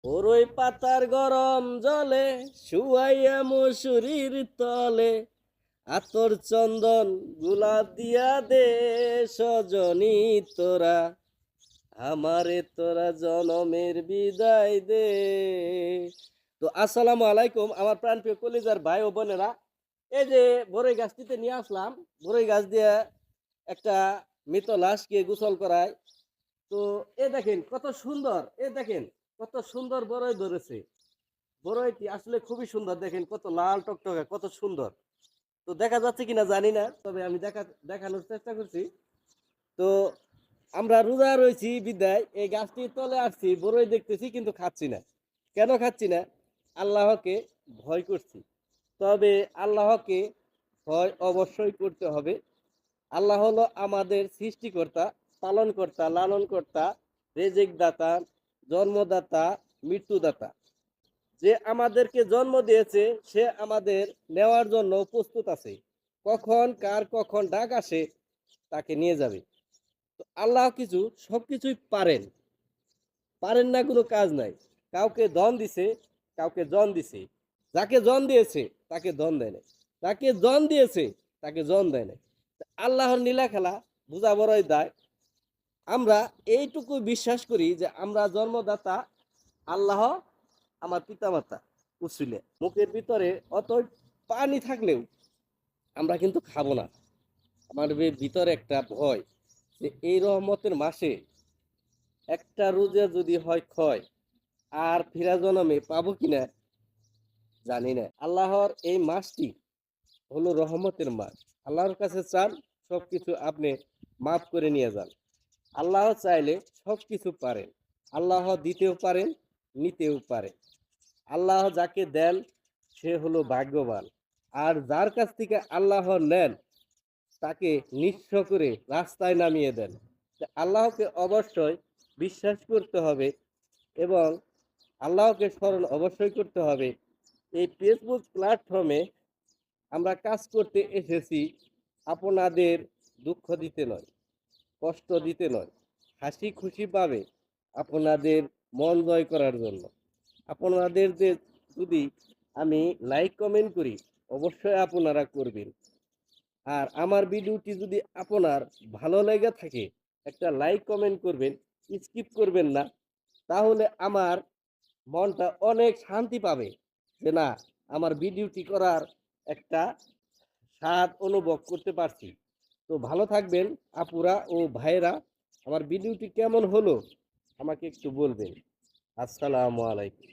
বড়ই পাতার গরম জলে শুয়াইয়া মশুরির তলে আতর চন্দন গোলাপ দিয়া দে সজনী তোরা আমারে তোরা জনমের বিদায় দে। তো আসসালামু আলাইকুম আমার প্রাণপ্রিয় কলিজার ভাই ও বোনেরা। এই যে বড়ই গাছটিতে নিয়ে আসলাম, বড়ই গাছ দিয়ে একটা মৃত লাশকে গোসল করায়। তো এ দেখেন কত সুন্দর, এ দেখেন কত সুন্দর বড়ই ধরেছে। বড়ইটি আসলে খুবই সুন্দর, দেখেন কত লাল টকটকে, কত সুন্দর। তো দেখা যাচ্ছে কিনা জানি না, তবে আমি দেখানোর চেষ্টা করছি। তো আমরা রোজা রয়েছি বিদায় এই গাছটির তলে আসছি, বড়ই দেখতেছি কিন্তু খাচ্ছি না। কেন খাচ্ছি না? আল্লাহকে ভয় করছি। তবে আল্লাহকে ভয় অবশ্যই করতে হবে। আল্লাহ হলো আমাদের সৃষ্টিকর্তা, পালনকর্তা, লালনকর্তা, রেজেক দাতা, জন্মদাতা, মৃত্যুদাতা। যে আমাদেরকে জন্ম দিয়েছে সে আমাদের নেওয়ার জন্য প্রস্তুত আছে। কখন ডাক আসে তাকে নিয়ে যাবে। তো আল্লাহ সবকিছুই পারেন, পারেন না কোনো কাজ নাই। কাউকে ধন দিছে, কাউকে জন দিছে। যাকে জন দিয়েছে তাকে ধন দেয় না, যাকে জন দিয়েছে তাকে জন দেয় না। আল্লাহর নীলা খেলা বুঝা বড়ই দায়। আমরা এইটুকু বিশ্বাস করি যে আমরা জন্মদাতা আল্লাহ, আমার পিতামাতা উসিলে। মুখের ভিতরে অত পানি থাকলেও আমরা কিন্তু খাবো না। আমার ভিতরে একটা ভয় যে এই রহমতের মাসে একটা রোজা যদি হয় ক্ষয়, আর ফিরা জন্মে পাবো কিনা জানি না। আল্লাহর এই মাসটি হলো রহমতের মাস। আল্লাহর কাছে চান, সবকিছু আপনি মাফ করে নিয়ে যান। আল্লাহ চাইলে সবকিছু পারেন। আল্লাহ দিতেও পারেন, নিতেও পারেন। আল্লাহ যাকে দেন সে হলো ভাগ্যবান। আর যার কাছ থেকে আল্লাহ নেন তাকে নিঃস্ব করে রাস্তায় নামিয়ে দেন। আল্লাহকে অবশ্যই বিশ্বাস করতে হবে এবং আল্লাহকে স্মরণ অবশ্যই করতে হবে। এই ফেসবুক প্ল্যাটফর্মে আমরা কাজ করতে এসেছি আপনাদের দুঃখ দিতে নয়, কষ্ট দিতে নয়, হাসি খুশি পাবে আপনাদের মন জয় করার জন্য। আপনাদের যে যদি আমি লাইক কমেন্ট করি অবশ্যই আপনারা করবেন। আর আমার ভিডিওটি যদি আপনার ভালো লেগে থাকে একটা লাইক কমেন্ট করবেন, স্কিপ করবেন না। তাহলে আমার মনটা অনেক শান্তি পাবে যে না, আমার ভিডিওটি করার একটা স্বাদ অনুভব করতে পারছি। তো ভালো থাকবেন আপুরা ও ভাইরা। আমার ভিডিওটি কেমন হলো আমাকে একটু বলবেন। আসসালামু আলাইকুম।